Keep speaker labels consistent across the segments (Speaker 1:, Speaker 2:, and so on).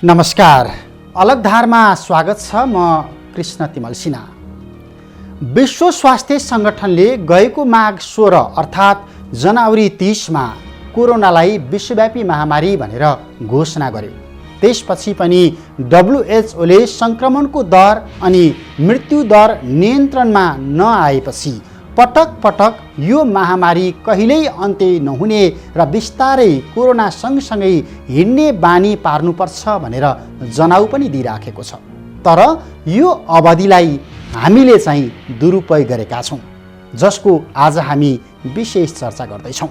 Speaker 1: नमस्कार, अलगधारमा स्वागत छ। म कृष्ण तिमल सिन्हा। विश्व स्वास्थ्य सङ्गठनले गएको माघ 16 अर्थात् जनवरी 30 मा कोरोनालाई विश्वव्यापी महामारी भनेर घोषणा गर्यो। त्यसपछि पनि WHO ले सङ्क्रमणको दर अनि मृत्यु दर नियन्त्रणमा नआएपछि पटक पटक यो महामारी कहिल्यै अन्त्य नहुने र बिस्तारै कोरोना सँगसँगै हिँड्ने बानी पार्नुपर्छ भनेर जनाउ पनि दिइराखेको छ। तर यो अवधिलाई हामीले चाहिँ दुरुपयोग गरेका छौँ, जसको आज हामी विशेष चर्चा गर्दैछौँ।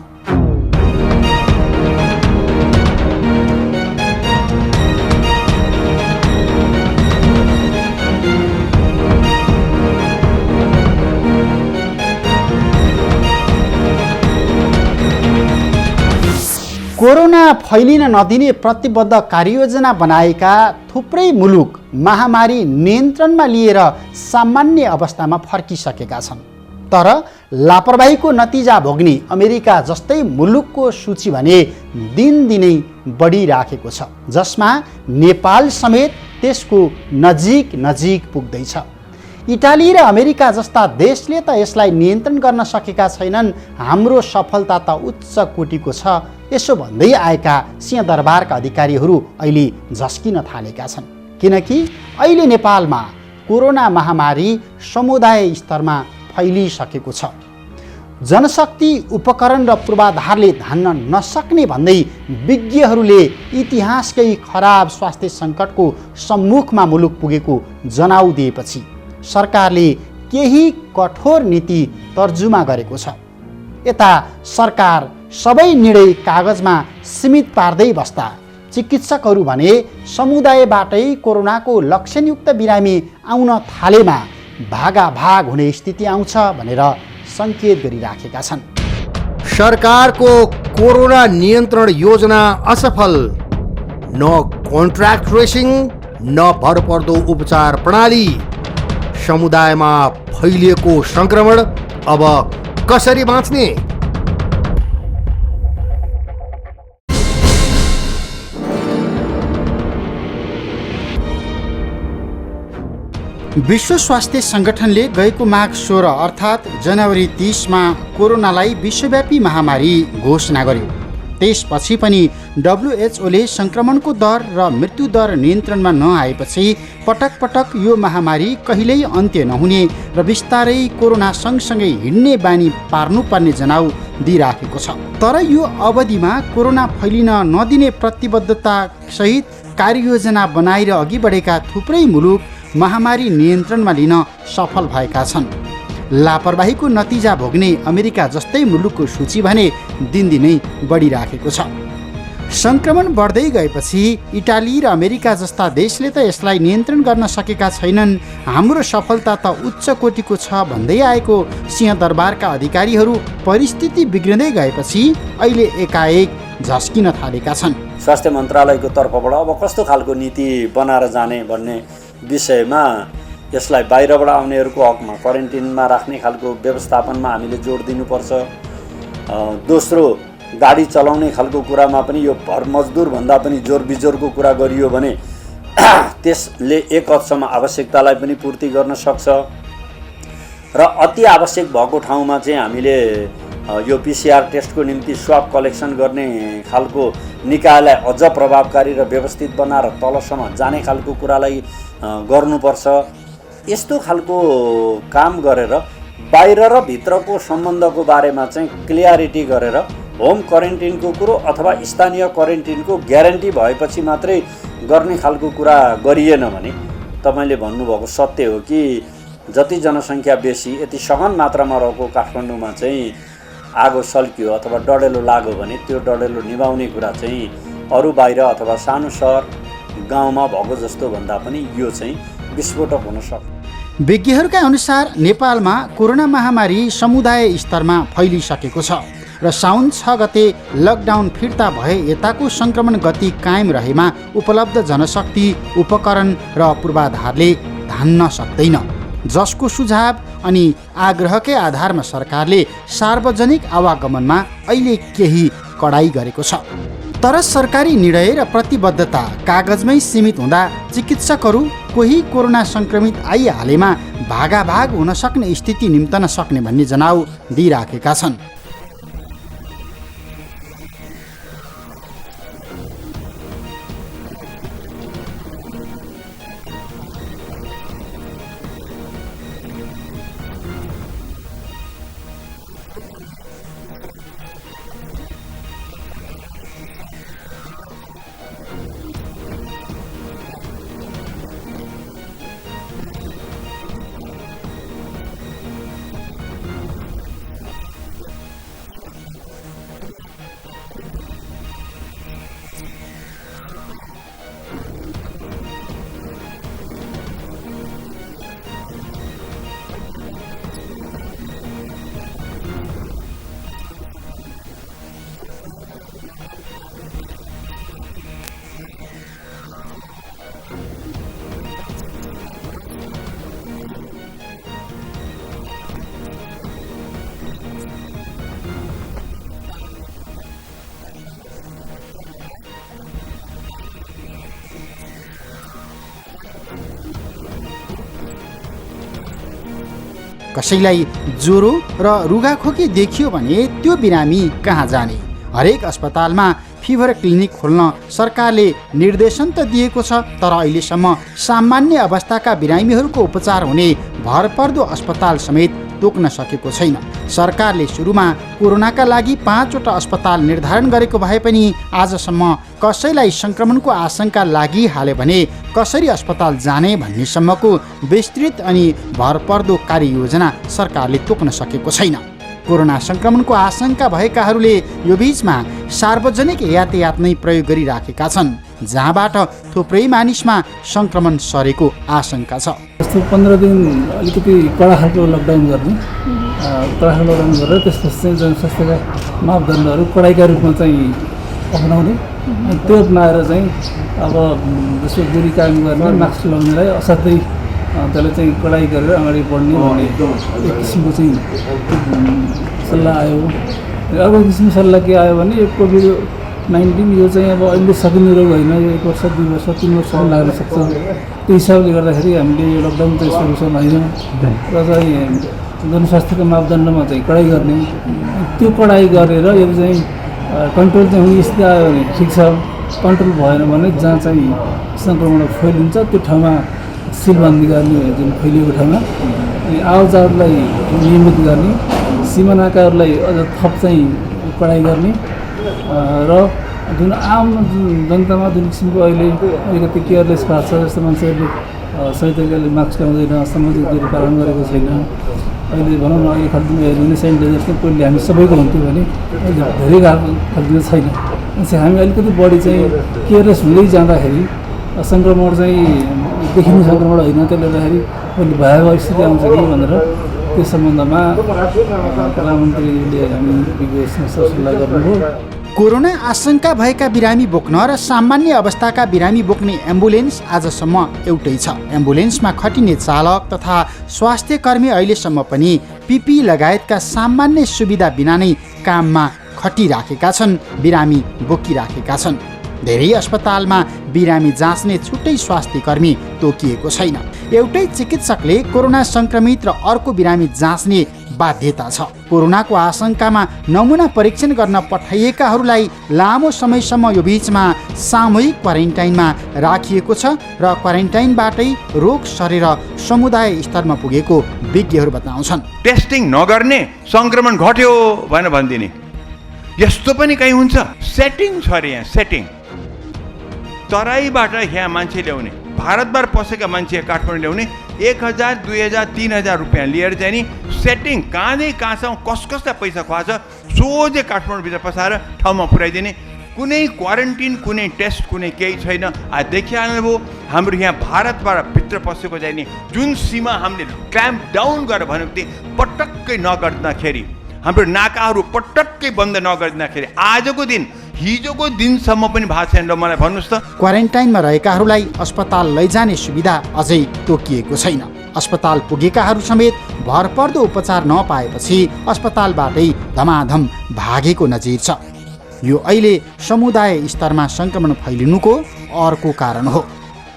Speaker 1: कोरोना फैलिन नदिने प्रतिबद्ध कार्ययोजना बनाएका थुप्रै मुलुक महामारी नियन्त्रणमा लिएर सामान्य अवस्थामा फर्किसकेका छन्। तर लापरवाहीको नतिजा भोग्ने अमेरिका जस्तै मुलुकको सूची भने दिनदिनै बढिराखेको छ, जसमा नेपाल समेत त्यसको नजिक पुग्दैछ। इटाली र अमेरिका जस्ता देशले त यसलाई नियन्त्रण गर्न सकेका छैनन्। हाम्रो सफलता त उच्च कोटिको छ, यसो भन्दै आएका सिंहदरबारका अधिकारीहरू अहिले झस्किन थालेका छन्। किनकि अहिले नेपालमा कोरोना महामारी समुदाय स्तरमा फैलिसकेको छ। जनशक्ति, उपकरण र पूर्वाधारले धान्न नसक्ने भन्दै विज्ञहरूले इतिहासकै खराब स्वास्थ्य सङ्कटको सम्मुखमा मुलुक पुगेको जनाउ दिएपछि सरकारले केही कठोर नीति तर्जुमा गरेको छ। यता सरकार सबै निर्णय कागजमा सीमित पार्दै बस्दा चिकित्सकहरू भने समुदायबाटै कोरोनाको लक्षणयुक्त बिरामी आउन थालेमा भागाभाग हुने स्थिति आउँछ भनेर सङ्केत गरिराखेका छन्।
Speaker 2: सरकारको कोरोना नियन्त्रण योजना असफल, न कन्ट्र्याक्ट ट्रेसिङ न भरपर्दो उपचार प्रणाली, समुदायमा फैलिएको सङ्क्रमण अब कसरी बाँच्ने?
Speaker 1: विश्व स्वास्थ्य सङ्गठनले गएको माघ 16 अर्थात् जनवरी 30 मा कोरोनालाई विश्वव्यापी महामारी घोषणा गर्यो। त्यसपछि पनि WHO ले सङ्क्रमणको दर र मृत्यु दर नियन्त्रणमा नआएपछि पटक पटक यो महामारी कहिल्यै अन्त्य नहुने र बिस्तारै कोरोना सँगसँगै हिँड्ने बानी पार्नुपर्ने जनाउ दिइराखेको छ। तर यो अवधिमा कोरोना फैलिन नदिने प्रतिबद्धतासहित कार्ययोजना बनाएर अघि बढेका थुप्रै मुलुक महामारी नियन्त्रणमा लिन सफल भएका छन्। लापरवाहीको नतिजा भोग्ने अमेरिका जस्तै मुलुकको सूची भने दिनदिनै बढिराखेको छ। सङ्क्रमण बढ्दै गएपछि इटाली र अमेरिका जस्ता देशले त यसलाई नियन्त्रण गर्न सकेका छैनन्। हाम्रो सफलता त उच्च कोटिको छ भन्दै आएको सिंहदरबारका अधिकारीहरू परिस्थिति बिग्रिँदै गएपछि अहिले एकाएक झस्किन थालेका छन्।
Speaker 3: स्वास्थ्य मन्त्रालयको तर्फबाट अब कस्तो खालको नीति बनाएर जाने भन्ने विषयमा यसलाई बाहिरबाट आउनेहरूको हकमा क्वारेन्टिनमा राख्ने खालको व्यवस्थापनमा हामीले जोड दिनुपर्छ। दोस्रो, गाडी चलाउने खालको कुरामा पनि यो भर मजदुर भन्दा पनि जोर बिजोरको कुरा गरियो भने त्यसले एक हदसम्म आवश्यकतालाई पनि पूर्ति गर्न सक्छ। र अति आवश्यक भएको ठाउँमा चाहिँ हामीले यो PCR टेस्टको निम्ति स्वाब कलेक्सन गर्ने खालको निकायलाई अझ प्रभावकारी र व्यवस्थित बनाएर तलसम्म जाने खालको कुरालाई गर्नुपर्छ। यस्तो खालको काम गरेर बाहिर र भित्रको सम्बन्धको बारेमा चाहिँ क्लियरिटी गरेर होम क्वारेन्टिनको कुरो अथवा स्थानीय क्वारेन्टिनको ग्यारेन्टी भएपछि मात्रै गर्ने खालको कुरा गरिएन भने तपाईँले भन्नुभएको सत्य हो कि जति जनसङ्ख्या बेसी यति सघन मात्रामा रहेको काठमाडौँमा चाहिँ आगो सल्कियो अथवा डढेलो लाग्यो भने त्यो डढेलो निभाउने कुरा चाहिँ अरू बाहिर अथवा सानो सहर गाउँमा भएको जस्तो भन्दा पनि यो चाहिँ विस्फोटक हुन सक्छ।
Speaker 1: विज्ञहरूका अनुसार नेपालमा कोरोना महामारी समुदाय स्तरमा फैलिसकेको छ र साउन 6 गते लकडाउन फिर्ता भए यताको सङ्क्रमण गति कायम रहेमा उपलब्ध जनशक्ति, उपकरण र पूर्वाधारले धान्न सक्दैन, जसको सुझाव अनि आग्रहकै आधारमा सरकारले सार्वजनिक आवागमनमा अहिले केही कडाई गरेको छ। तर सरकारी निर्णय र प्रतिबद्धता कागजमै सीमित हुँदा चिकित्सकहरू कोही कोरोना संक्रमित आइहालेमा भागाभाग हुन सक्ने स्थिति निम्तन सक्ने भन्ने जनाउ दिइराखेका छन्। कसैलाई ज्वरो र रुगाखोकी देखियो भने त्यो बिरामी कहाँ जाने? हरेक अस्पतालमा फिभर क्लिनिक खोल्न सरकारले निर्देशन त दिएको छ, तर अहिलेसम्म सामान्य अवस्थाका बिरामीहरूको उपचार हुने भरपर्दो अस्पताल समेत तोक्न सकेको छैन। सरकारले सुरुमा कोरोनाका लागि 5वटा अस्पताल निर्धारण गरेको भए पनि आजसम्म कसैलाई संक्रमणको आशंका लागिहाल्यो भने कसरी अस्पताल जाने भन्नेसम्मको विस्तृत अनि भरपर्दो कार्ययोजना सरकारले तोक्न सकेको छैन। कोरोना संक्रमणको आशंका भएकाहरूले यो बीचमा सार्वजनिक यातायात नै प्रयोग गरिराखेका छन्, जहाँबाट थुप्रै मानिसमा संक्रमण सरेको आशंका छ।
Speaker 4: जस्तो 15 दिन अलिकति कडा खालको लकडाउन गर्ने, कडा खालको लकडाउन गरेर त्यसपछि चाहिँ जनस्वास्थ्यका मापदण्डहरू कडाइका रूपमा चाहिँ अपनाउने, त्यो अपनाएर चाहिँ अब जस्तो दूरी कायम गर्ने, मास्क लगाउनेलाई असाध्यै त्यसलाई चाहिँ कडाइ गरेर अगाडि बढ्ने भन्ने एक किसिमको चाहिँ सल्लाह आयो। अर्को किसिमको सल्लाह के आयो भने यो कोभिड-19 यो चाहिँ अब अहिले सकिने रोग होइन, यो 1 वर्ष 2 वर्ष 3 वर्ष पनि लाग्न सक्छ। त्यो हिसाबले गर्दाखेरि हामीले यो लकडाउन चाहिँ सोल्युसन होइन र चाहिँ जनस्वास्थ्यको मापदण्डमा चाहिँ कडाइ गर्ने, त्यो कडाइ गरेर यो चाहिँ कन्ट्रोल चाहिँ हुने स्थिति आयो भने ठिक छ, कन्ट्रोल भएन भने जहाँ चाहिँ सङ्क्रमण फैलिन्छ त्यो ठाउँमा सिलबन्दी गर्ने, जुन फैलिएको ठाउँमा अनि आवाजावटलाई नियमित गर्ने, सीमानाकाहरूलाई अझ थप चाहिँ कडाइ गर्ने र जुन आम जनतामा जुन किसिमको अहिले अलिकति केयरलेस भएको छ, जस्तो मान्छेहरूले सही तरिकाले मास्क लगाउँदैन, सामाजिक दूरी पालन गरेको छैन। अहिले भनौँ न यो खालको हेर्ने सेनिटाइजर चाहिँ पहिले हामी सबैको हुन्थ्यो भने अहिले धेरै खालको छैन। त्यसै हामी अलिकति बढी चाहिँ केयरलेस हुँदै जाँदाखेरि सङ्क्रमण चाहिँ देखिने सङ्क्रमण होइन, त्यसले गर्दाखेरि अहिले भयावह स्थिति आउँछ कि भनेर त्यस सम्बन्धमा प्रधानमन्त्रीले हामी विज्ञसँग सरसल्लाह गर्नुभयो।
Speaker 1: कोरोना आशंका भएका बिरामी बोक्न र सामान्य अवस्थाका बिरामी बोक्ने एम्बुलेन्स आजसम्म एउटै छ। एम्बुलेन्समा खटिने चालक तथा स्वास्थ्य कर्मी अहिलेसम्म पनि पिपी लगायतका सामान्य सुविधा बिना नै काममा खटिराखेका छन्, बिरामी बोकिराखेका छन्। धेरै अस्पतालमा बिरामी जाँच्ने छुट्टै स्वास्थ्य कर्मी तोकिएको छैन। एउटै चिकित्सकले कोरोना संक्रमित र अर्को बिरामी जाँच्ने बाध्यता छ। कोरोनाको आशंकामा नमुना परीक्षण गर्न पठाइएकाहरूलाई लामो समयसम्म यो बीचमा सामूहिक क्वारेन्टाइनमा राखिएको छ र क्वारेन्टाइनबाटै रोग सरेर समुदाय स्तरमा पुगेको विज्ञहरू बताउँछन्।
Speaker 5: टेस्टिङ नगर्ने संक्रमण घट्यो भनेर भनिदिने, यस्तो पनि कहीँ हुन्छ। सेटिङ छ अरे यहाँ, सेटिङ तराईबाट यहाँ मान्छे ल्याउने, भारतभर पसेका मान्छे काठमाडौँ ल्याउने 1000, 2000, 3000 रुपियाँ लिएर चाहिँ नि सेटिङ कहाँसम्म कसलाई पैसा खुवाछ सोझै काठमाडौँभित्र पसाएर ठाउँमा पुर्याइदिने। कुनै क्वारेन्टिन, कुनै टेस्ट, कुनै केही छैन। देखिहाल्नुभयो हाम्रो यहाँ भारतबाट भित्र पसेको चाहिँ नि जुन सीमा हामीले क्ल्याम्प डाउन गरेर भनेको थिएँ, पटक्कै नगर्दाखेरि हाम्रो नाकाहरू पटक्कै बन्द नगरिदिँदाखेरि आजको दिन हिजोको दिनसम्म पनि भएको छैन। ल मलाई भन्नुहोस् त,
Speaker 1: क्वारेन्टाइनमा रहेकाहरूलाई अस्पताल लैजाने सुविधा अझै तोकिएको छैन। अस्पताल पुगेकाहरू समेत भरपर्दो उपचार नपाएपछि अस्पतालबाटै धमाधम भागेको नजिर छ। यो अहिले समुदाय स्तरमा सङ्क्रमण फैलिनुको अर्को कारण हो।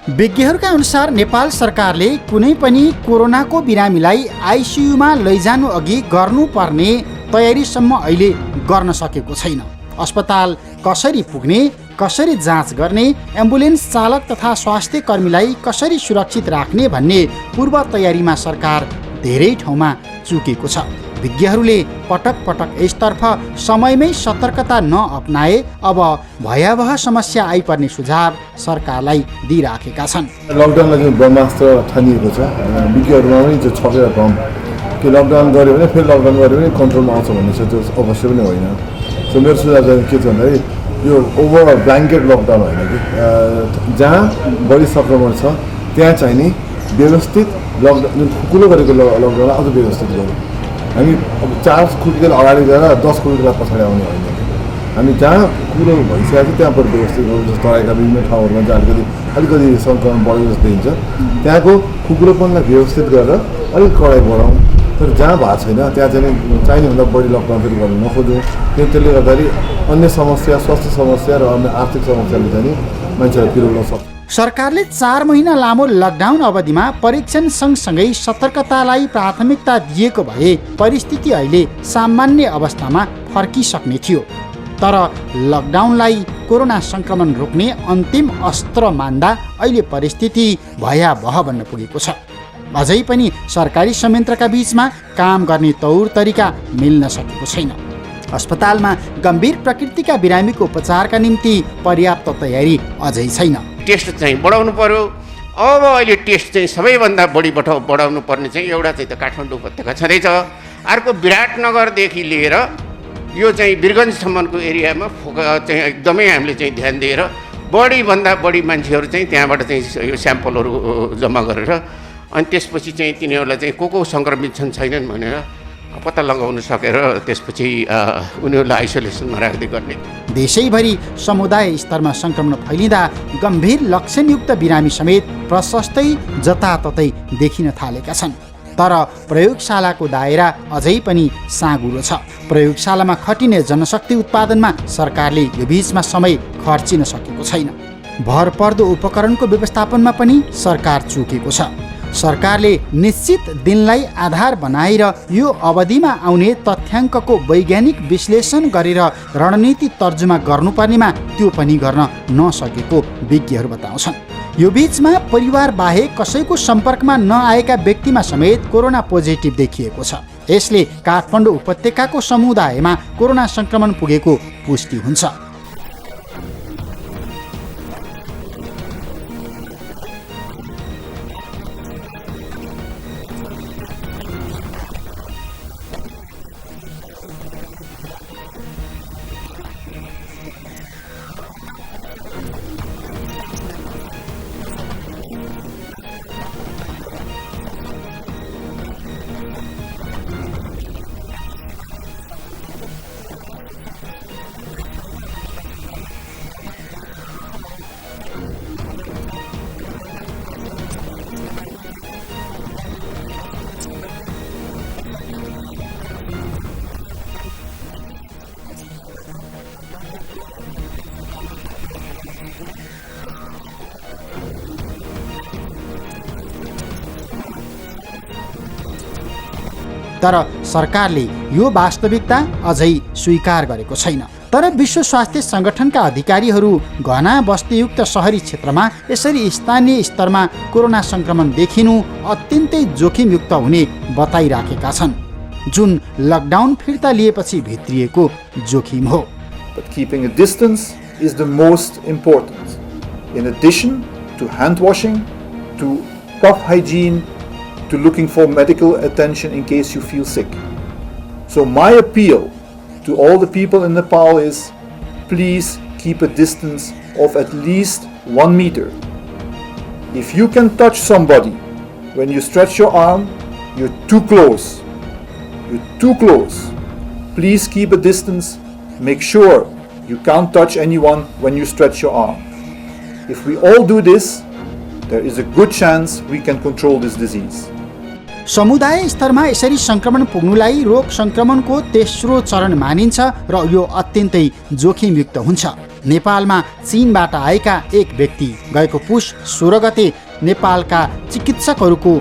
Speaker 1: विज्ञहरूका अनुसार नेपाल सरकारले कुनै पनि कोरोनाको बिरामीलाई आइसियुमा लैजानु अघि गर्नुपर्ने तयारीसम्म अहिले गर्न सकेको छैन। अस्पताल कसरी पुग्ने, कसरी जाँच गर्ने, एम्बुलेन्स चालक तथा स्वास्थ्य कर्मीलाई कसरी सुरक्षित राख्ने भन्ने पूर्व तयारीमा सरकार धेरै ठाउँमा चुकेको छ। विज्ञहरूले पटक पटक यसतर्फ समयमै सतर्कता नअपनाए अब भयावह समस्या आइपर्ने सुझाव सरकारलाई दिइराखेका छन्।
Speaker 6: लकडाउनलाई जुन ब्रह्मास्त्र ठानिएको छ, विज्ञहरूमा पनि त्यो छकेर भ्रम कि लकडाउन गऱ्यो भने फेरि लकडाउन गऱ्यो भने कन्ट्रोलमा आउँछ भन्ने छ, त्यो अवश्य पनि होइन। सो मेरो सुझाव चाहिँ के छ भन्दाखेरि यो ओभरअल ब्ल्याङ्केट लकडाउन होइन कि, जहाँ बढी सङ्क्रमण छ त्यहाँ चाहिँ नि व्यवस्थित लकडाउन, जुन खुकुलो गरेको लकडाउनलाई अझ व्यवस्थित गरौँ। हामी अब 4 खुट्केल अगाडि गएर 10 खुट्केल पछाडि आउने होइन कि, हामी जहाँ कुरो भइसकेको छ त्यहाँ पर व्यवस्थित गरौँ। जस्तो तराईका विभिन्न ठाउँहरूमा चाहिँ अलिकति सङ्क्रमण बढेको जस्तो देखिन्छ, त्यहाँको खुकुलोपनलाई व्यवस्थित गरेर अलिक कडाइ बढाउँ। तर जहाँ भएको छैन त्यहाँ चाहिँ चाहिने भन्दा बढी लकडाउन फेरि गर्नु नखोजौँ। त्यसले गर्दाखेरि अन्य समस्या, स्वास्थ्य समस्या र अन्य आर्थिक समस्याले चाहिँ मान्छेलाई पिरोल्न सक्छ।
Speaker 1: सरकारले 4 महिना लामो लकडाउन अवधिमा परीक्षण सँगसँगै सतर्कतालाई प्राथमिकता दिएको भए परिस्थिति अहिले सामान्य अवस्थामा फर्किसक्ने थियो। तर लकडाउनलाई कोरोना सङ्क्रमण रोक्ने अन्तिम अस्त्र मान्दा अहिले परिस्थिति भयावह बन्न पुगेको छ। अझै पनि सरकारी संयन्त्रका बीचमा काम गर्ने तौर तरिका मिल्न सकेको छैन। अस्पतालमा गम्भीर प्रकृतिका बिरामीको उपचारका निम्ति पर्याप्त तयारी अझै छैन।
Speaker 7: टेस्ट चाहिँ बढाउनु पर्यो। अब अहिले टेस्ट चाहिँ सबैभन्दा बढी बढाउनु पर्ने चाहिँ एउटा चाहिँ त काठमाडौँ उपत्यका छँदैछ। अर्को विराटनगरदेखि लिएर यो चाहिँ वीरगन्जसम्मको एरियामा चाहिँ एकदमै हामीले चाहिँ ध्यान दिएर बढीभन्दा बढी मान्छेहरू चाहिँ त्यहाँबाट चाहिँ यो स्याम्पलहरू जम्मा गरेर अनि त्यसपछि चाहिँ तिनीहरूलाई चाहिँ को सङ्क्रमित छन् छैनन् भनेर पत्ता लगाउन सकेर त्यसपछि उनीहरूलाई आइसोलेसनमा राख्दै गर्ने।
Speaker 1: देशैभरि समुदाय स्तरमा सङ्क्रमण फैलिँदा गम्भीर लक्षणयुक्त बिरामी समेत प्रशस्तै जताततै देखिन थालेका छन्। तर प्रयोगशालाको दायरा अझै पनि साँगुरो छ। प्रयोगशालामा खटिने जनशक्ति उत्पादनमा सरकारले यो बीचमा समय खर्चिन सकेको छैन। भरपर्दो उपकरणको व्यवस्थापनमा पनि सरकार चुकेको छ। सरकारले निश्चित दिनलाई आधार बनाएर यो अवधिमा आउने तथ्याङ्कको वैज्ञानिक विश्लेषण गरेर रणनीति तर्जुमा गर्नुपर्नेमा त्यो पनि गर्न नसकेको विज्ञहरू बताउँछन्। यो बीचमा परिवार बाहेक कसैको सम्पर्कमा नआएका व्यक्तिमा समेत कोरोना पोजिटिभ देखिएको छ। यसले काठमाडौँ उपत्यकाको समुदायमा कोरोना सङ्क्रमण पुगेको पुष्टि हुन्छ। तर सरकारले यो वास्तविकता अझै स्वीकार गरेको छैन। तर विश्व स्वास्थ्य सङ्गठनका अधिकारीहरू घना बस्तीयुक्त शहरी क्षेत्रमा यसरी स्थानीय स्तरमा कोरोना सङ्क्रमण देखिनु अत्यन्तै जोखिमयुक्त हुने बताइराखेका छन्, जुन लकडाउन फिर्ता लिएपछि भित्रिएको जोखिम हो।
Speaker 8: But keeping a distance is the most important. In addition to hand washing, to cough hygiene, to looking for medical attention in case you feel sick. So my appeal to all the people in Nepal is, please keep a distance of at least 1 meter. If you can touch somebody when you stretch your arm, you're too close. You're too close. Please keep a distance. Make sure you can't touch anyone when you stretch your arm. If we all do this, there is a good chance we can control this disease.
Speaker 1: समुदाय स्तरमा यसरी संक्रमण पुग्नुलाई रोग संक्रमणको तेस्रो चरण मानिन्छ र यो अत्यन्तै जोखिमयुक्त हुन्छ। नेपालमा चीनबाट आएका एक व्यक्ति गएको पुष 16 गते नेपालका चिकित्सकहरूको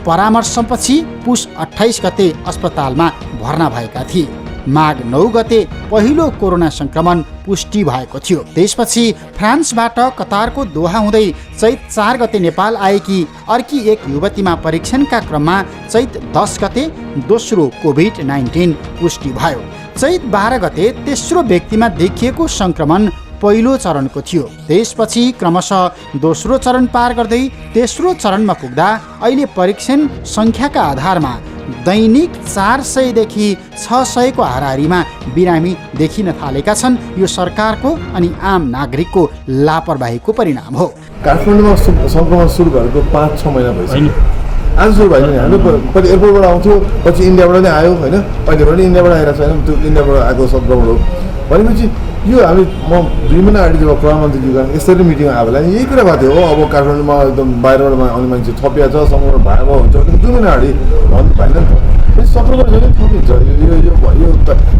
Speaker 1: परामर्शपछि पुष 28 गते अस्पतालमा भर्ना भएका थिए। माघ 9 गते पहिलो कोरोना संक्रमण पुष्टि भएको थियो। त्यसपछि फ्रान्सबाट कतारको दोहा हुँदै चैत 4 गते नेपाल आएकी अर्की एक युवतीमा परीक्षणका क्रममा चैत 10 गते दोस्रो कोभिड-19 पुष्टि भयो। चैत 12 गते तेस्रो व्यक्तिमा देखिएको संक्रमण पहिलो चरणको थियो। त्यसपछि क्रमशः दोस्रो चरण पार गर्दै तेस्रो चरणमा पुग्दा अहिले परीक्षण सङ्ख्याका आधारमा दैनिक 400 देखि 600 को हाराहारीमा बिरामी देखिन थालेका छन्। यो सरकारको अनि आम नागरिकको लापरवाहीको परिणाम हो।
Speaker 6: काठमाडौँमा सङ्क्रमण सुरु भएको 5-6 महिना भइसक्यो। आज सुरु भयो नि, हाम्रो पहिला एयरपोर्टबाट आउँथ्यो, पछि इन्डियाबाट नै आयो होइन, अहिले पनि इन्डियाबाट आइरहेको छ होइन, त्यो इन्डियाबाट आएको सङ्क्रमण हो भनेपछि यो हामी म 2 महिना अगाडि जब प्रधानमन्त्रीज्यूको यसरी मिटिङ आयो होला नि यही कुरा भएको थियो हो। अब काठमाडौँमा एकदम बाहिरबाट आउने मान्छे थपिया छ, सङ्क्रमण भयावह हुन्छ, 2 महिना अगाडि भन्नु भएन नि त। सङ्क्रमण जहिले थपिन्छ,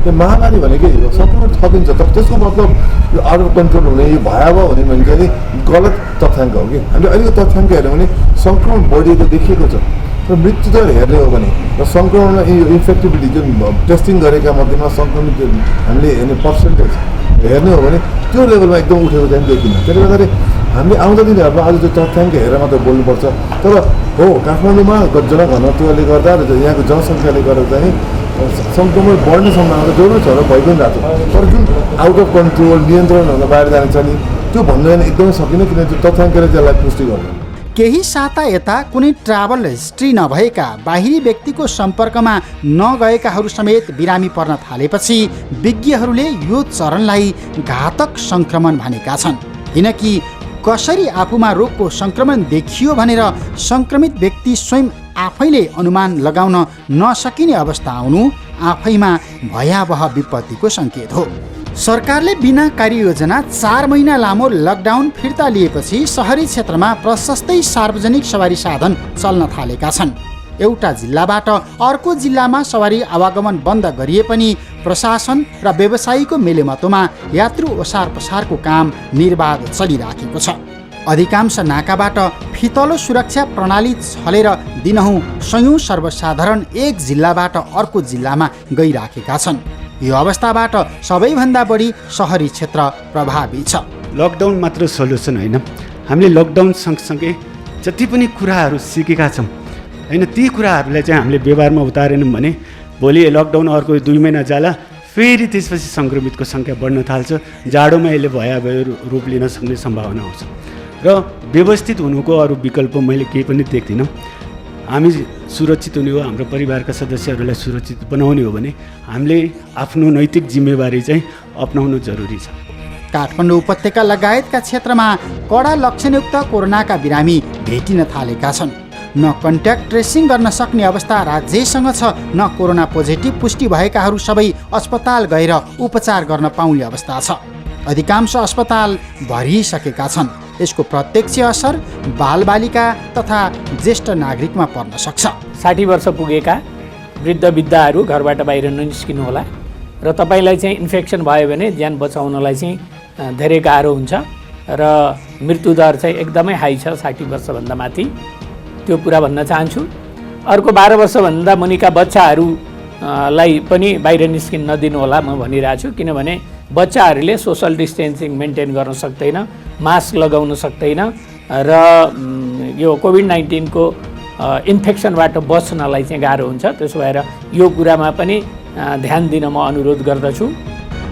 Speaker 6: यो महामारी भनेकै हो, सङ्क्रमण थपिन्छ। तर त्यसको मतलब यो आउट अफ कन्ट्रोल हुने, यो भयावह हुने भने चाहिँ गलत तथ्याङ्क हो कि। हामीले अहिलेको तथ्याङ्क हेऱ्यौँ भने सङ्क्रमण बढिएको देखिएको छ। र मृत्युदर हेर्ने हो भने र सङ्क्रमणमा यो इन्फेक्टिभिटी जुन टेस्टिङ गरेका मध्येमा सङ्क्रमित हामीले हेर्ने पर्सेन्टेज हेर्ने हो भने त्यो लेभलमा एकदम उठेको चाहिँ देखिन्न। त्यसले गर्दाखेरि हामीले आउँदा दिनहरूमा आज त्यो तथ्याङ्क हेरेर मात्र बोल्नुपर्छ। तर हो, काठमाडौँमा जनघनत्वले गर्दा र यहाँको जनसङ्ख्याले गर्दा चाहिँ सङ्क्रमण बढ्ने सम्भावना जरुर छ र भइ पनि रहेको छ। तर जुन आउट अफ कन्ट्रोल नियन्त्रणभन्दा बाहिर जाने छ नि त्यो भन्नु एकदमै सकिन, किनभने त्यो तथ्याङ्कले त्यसलाई पुष्टि गर्दैन।
Speaker 1: केही साता यता कुनै ट्राभल हिस्ट्री नभएका बाहिरी व्यक्तिको सम्पर्कमा नगएकाहरू समेत बिरामी पर्न थालेपछि विज्ञहरूले यो चरणलाई घातक सङ्क्रमण भनेका छन्। किनकि कसरी आफूमा रोगको सङ्क्रमण देखियो भनेर सङ्क्रमित व्यक्ति स्वयं आफैले अनुमान लगाउन नसकिने अवस्था आउनु आफैमा भयावह विपत्तिको सङ्केत हो। सरकारले बिना कार्ययोजना 4 महिना लामो लकडाउन फिर्ता लिएपछि सहरी क्षेत्रमा प्रशस्तै सार्वजनिक सवारी साधन चल्न थालेका छन्। एउटा जिल्लाबाट अर्को जिल्लामा सवारी आवागमन बन्द गरिए पनि प्रशासन र व्यवसायीको मेलेमतोमा यात्रु ओसार पसारको काम निर्बाध चलिराखेको छ। अधिकांश नाकाबाट फितलो सुरक्षा प्रणाली छलेर दिनहुँ सयौं सर्वसाधारण एक जिल्लाबाट अर्को जिल्लामा गइराखेका छन्। यो अवस्थाबाट सबैभन्दा बढी सहरी क्षेत्र प्रभावित छ।
Speaker 9: लकडाउन मात्र सोल्युसन होइन, हामीले लकडाउन सँगसँगै जति पनि कुराहरू सिकेका छौँ होइन, ती कुराहरूलाई चाहिँ हामीले व्यवहारमा उतारेनौँ भने भोलि लकडाउन अर्को 2 महिना जाला, फेरि त्यसपछि सङ्क्रमितको सङ्ख्या बढ्न थाल्छ। जाडोमा यसले भयावह रूप लिन सक्ने सम्भावना आउँछ र व्यवस्थित हुनुको अरू विकल्प मैले केही पनि देख्दिनँ। हामी सुरक्षित हुने हो, हाम्रो परिवारका सदस्यहरूलाई सुरक्षित बनाउने हो भने हामीले आफ्नो नैतिक जिम्मेवारी चाहिँ अपनाउनु जरुरी छ।
Speaker 1: काठमाडौँ उपत्यका लगायतका क्षेत्रमा कडा लक्षणयुक्त कोरोनाका बिरामी भेटिन थालेका छन्। न कन्ट्याक्ट ट्रेसिङ गर्न सक्ने अवस्था राज्यसँग छ, न कोरोना पोजिटिभ पुष्टि भएकाहरू सबै अस्पताल गएर उपचार गर्न पाउने अवस्था छ। अधिकांश अस्पताल भरिसकेका छन्। यसको प्रत्यक्ष असर बालबालिका तथा ज्येष्ठ नागरिकमा पर्न सक्छ।
Speaker 10: 60 वर्ष पुगेका वृद्ध वृद्धाहरू घरबाट बाहिर ननिस्किनु होला र तपाईँलाई चाहिँ इन्फेक्सन भयो भने ज्यान बचाउनलाई चाहिँ धेरै गाह्रो हुन्छ र मृत्युदर चाहिँ एकदमै हाई छ 60 वर्षभन्दा माथि। त्यो कुरा भन्न चाहन्छु। अर्को 12 वर्षभन्दा मुनिका बच्चाहरूलाई पनि बाहिर निस्किन नदिनु होला म भनिरहेको छु, किनभने बच्चाहरूले सोसल डिस्टेन्सिङ मेन्टेन गर्न सक्दैन, मास्क लगाउन सक्दैन र यो कोभिड-19 को इन्फेक्सनबाट बच्नलाई चाहिँ गाह्रो हुन्छ। त्यसो भएर यो कुरामा पनि ध्यान दिन म अनुरोध गर्दछु।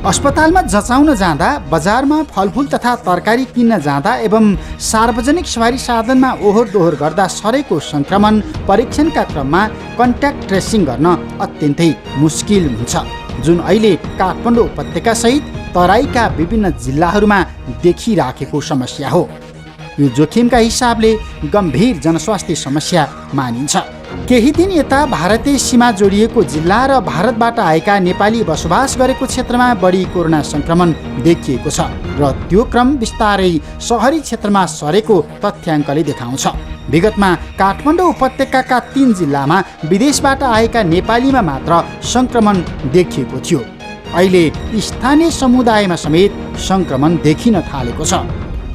Speaker 1: अस्पतालमा जचाउन जाँदा, बजारमा फलफुल तथा तरकारी किन्न जाँदा एवं सार्वजनिक सवारी साधनमा ओहोर दोहोर गर्दा सरेको सङ्क्रमण परीक्षणका क्रममा कन्ट्याक्ट ट्रेसिङ गर्न अत्यन्तै मुस्किल हुन्छ, जुन अहिले काठमाडौँ उपत्यकासहित तराईका विभिन्न जिल्लाहरूमा देखिराखेको समस्या हो। यो जोखिमका हिसाबले गम्भीर जनस्वास्थ्य समस्या मानिन्छ। केही दिन यता भारतीय सीमा जोडिएको जिल्ला र भारतबाट आएका नेपाली बसोबास गरेको क्षेत्रमा बढी कोरोना सङ्क्रमण देखिएको छ र त्यो क्रम बिस्तारै सहरी क्षेत्रमा सरेको तथ्याङ्कले देखाउँछ। विगतमा काठमाडौँ उपत्यकाका 3 जिल्लामा विदेशबाट आएका नेपालीमा मात्र सङ्क्रमण देखिएको थियो। अहिले स्थानीय समुदायमा समेत सङ्क्रमण देखिन थालेको छ।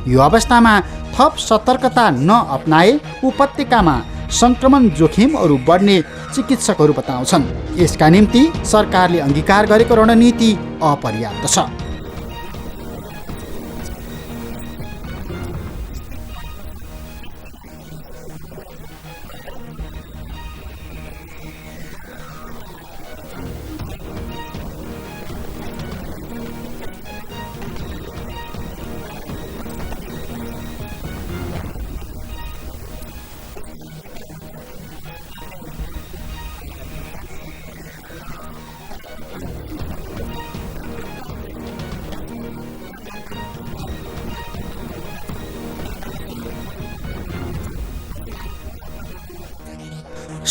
Speaker 1: यो अवस्थामा थप सतर्कता नअपनाए उपत्यकामा सङ्क्रमण जोखिमहरू बढ्ने चिकित्सकहरू बताउँछन्। यसका निम्ति सरकारले अङ्गीकार गरेको रणनीति अपर्याप्त छ।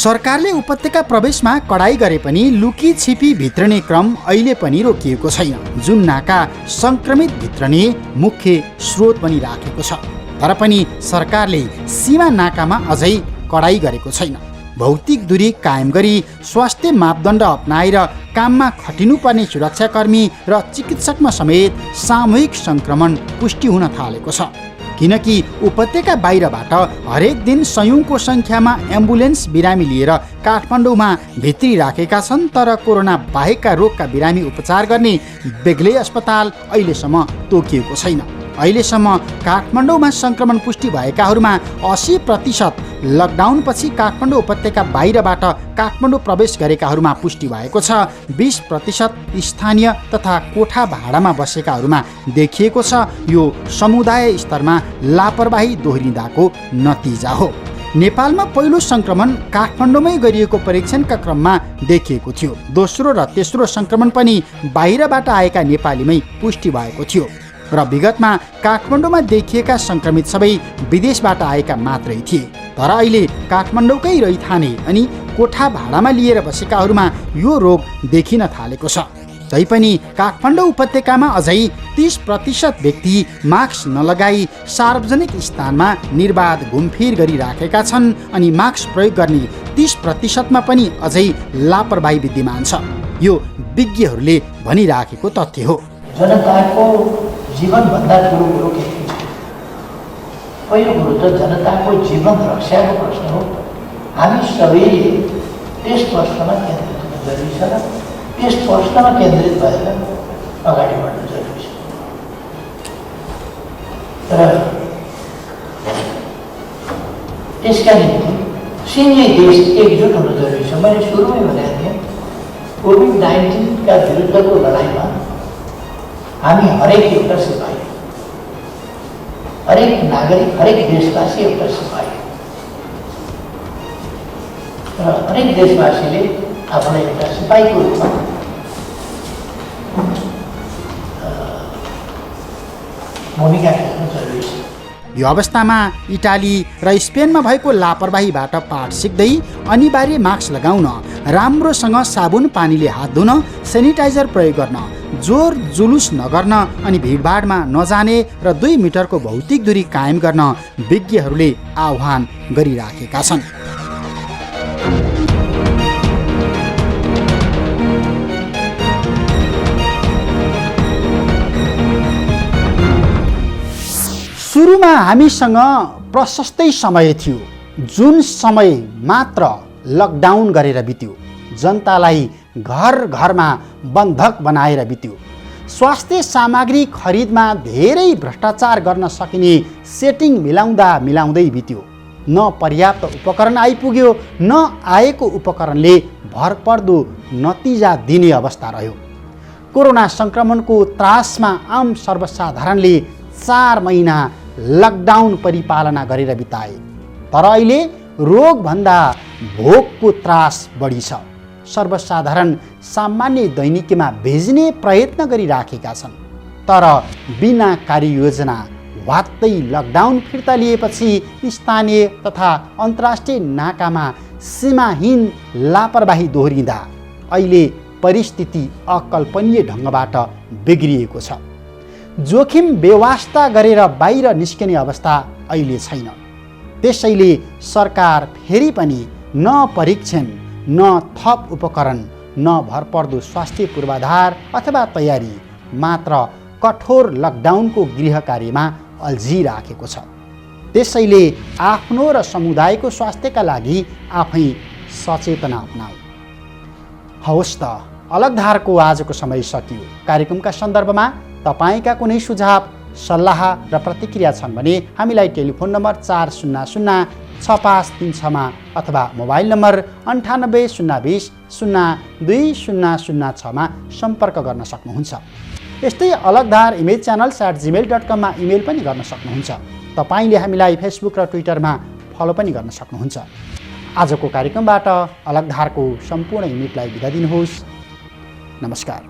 Speaker 1: सरकारले उपत्यका प्रवेशमा कडाई गरे पनि लुकी छिपी भित्रने क्रम अहिले पनि रोकिएको छैन, जुन नाका सङ्क्रमित भित्रने मुख्य स्रोत बनिराखेको छ। तर पनि सरकारले सीमा नाकामा अझै कडाई गरेको छैन। भौतिक दूरी कायम गरी स्वास्थ्य मापदण्ड अपनाएर काममा खटिनुपर्ने सुरक्षाकर्मी र चिकित्सकमा समेत सामूहिक सङ्क्रमण पुष्टि हुन थालेको छ। किनकि उपत्यका बाहिरबाट हरेक दिन सयौंको सङ्ख्यामा एम्बुलेन्स बिरामी लिएर काठमाडौँमा भित्रिराखेका छन्, तर कोरोना बाहेकका रोगका बिरामी उपचार गर्ने बेग्लै अस्पताल अहिलेसम्म तोकिएको छैन। अहिलेसम्म काठमाडौँमा सङ्क्रमण पुष्टि भएकाहरूमा 80% लकडाउनपछि काठमाडौँ उपत्यका बाहिरबाट काठमाडौँ प्रवेश गरेकाहरूमा पुष्टि भएको छ। 20% स्थानीय तथा कोठा भाडामा बसेकाहरूमा देखिएको छ। यो समुदाय स्तरमा लापरवाही दोहोरिँदाको नतिजा हो। नेपालमा पहिलो सङ्क्रमण काठमाडौँमै गरिएको परीक्षणका क्रममा देखिएको थियो। दोस्रो र तेस्रो सङ्क्रमण पनि बाहिरबाट आएका नेपालीमै पुष्टि भएको थियो र विगतमा काठमाडौँमा देखिएका सङ्क्रमित सबै विदेशबाट आएका मात्रै थिए। तर अहिले काठमाडौँकै रैथाने अनि कोठा भाडामा लिएर बसेकाहरूमा यो रोग देखिन थालेको छ। तैपनि काठमाडौँ उपत्यकामा अझै 30% व्यक्ति मास्क नलगाई सार्वजनिक स्थानमा निर्बाध घुमफिर गरिराखेका छन् अनि मास्क प्रयोग गर्ने 30%मा पनि अझै लापरवाही विद्यमान छ। यो विज्ञहरूले भनिराखेको तथ्य हो।
Speaker 11: जनताको जीवनभन्दा ठुलो कुरो के छ? पहिलो कुरो त जनताको जीवन रक्षाको प्रश्न हो। हामी सबैले त्यस प्रश्नमा केन्द्रित हुन जरुरी छ र त्यस प्रश्नमा केन्द्रित भएर अगाडि बढ्नु जरुरी छ। र त्यसका निम्ति सिङ्गै देश एकजुट हुनु जरुरी छ। मैले सुरुमै भनेको थिएँ, कोभिड-19 का विरुद्धको लडाइँमा हामी हरेक एउटा सिपाही, हरेक नागरिक, हरेक देशवासी एउटा सिपाही र हरेक देशवासीले आफूलाई एउटा सिपाहीको रूपमा भूमिका खेल्नु जरुरी छ।
Speaker 1: यो अवस्थामा इटाली र स्पेनमा भएको लापरवाहीबाट पाठ सिक्दै अनिवार्य मास्क लगाउन, राम्रोसँग साबुन पानीले हात धुन, सेनिटाइजर प्रयोग गर्न, जोर जुलुस नगर्न अनि भिडभाडमा नजाने र 2 मिटरको भौतिक दूरी कायम गर्न विज्ञहरूले आह्वान गरिराखेका छन्। सुरुमा हामीसँग प्रशस्तै समय थियो, जुन समय मात्र लकडाउन गरेर बित्यो। जनतालाई घर घरमा बन्धक बनाएर बित्यो। स्वास्थ्य सामग्री खरिदमा धेरै भ्रष्टाचार गर्न सकिने सेटिङ मिलाउँदै बित्यो। न पर्याप्त उपकरण आइपुग्यो, न आएको उपकरणले भरपर्दो नतिजा दिने अवस्था रह्यो। कोरोना सङ्क्रमणको त्रासमा आम सर्वसाधारणले 4 महिना लकडाउन परिपालना गरेर बिताए। तर अहिले रोगभन्दा भोकको त्रास बढी छ। सर्वसाधारण सामान्य दैनिकीमा भेज्ने प्रयत्न गरिराखेका छन्, तर बिना कार्ययोजना वात्तै लकडाउन फिर्ता लिएपछि स्थानीय तथा अन्तर्राष्ट्रिय नाकामा सीमाहीन लापरवाही दोहोरिँदा अहिले परिस्थिति अकल्पनीय ढङ्गबाट बिग्रिएको छ। जोखिम बेवास्ता गरेर बाहिर निस्किने अवस्था अहिले छैन। त्यसैले सरकार फेरि पनि न परीक्षण, न थप उपकरण, न भरपर्दो स्वास्थ्य पूर्वाधार अथवा तयारी, मात्र कठोर लकडाउनको गृह कार्यमा अल्झिराखेको छ। त्यसैले आफ्नो र समुदायको स्वास्थ्यका लागि आफै सचेतना अपनाऊ। हवस् त, अलग धारको आजको समय सकियो। कार्यक्रमका सन्दर्भमा तपाईँका कुनै सुझाव, सल्लाह र प्रतिक्रिया छन् भने हामीलाई टेलिफोन नम्बर 400-6536 अथवा मोबाइल नम्बर 9802202006 मा सम्पर्क गर्न सक्नुहुन्छ। यस्तै अलगधार इमेज च्यानल्स@gmail.com मा इमेल पनि गर्न सक्नुहुन्छ। तपाईँले हामीलाई फेसबुक र ट्विटरमा फलो पनि गर्न सक्नुहुन्छ। आजको कार्यक्रमबाट अलगधारको सम्पूर्ण युनिटलाई बिदा दिनुहोस्। नमस्कार।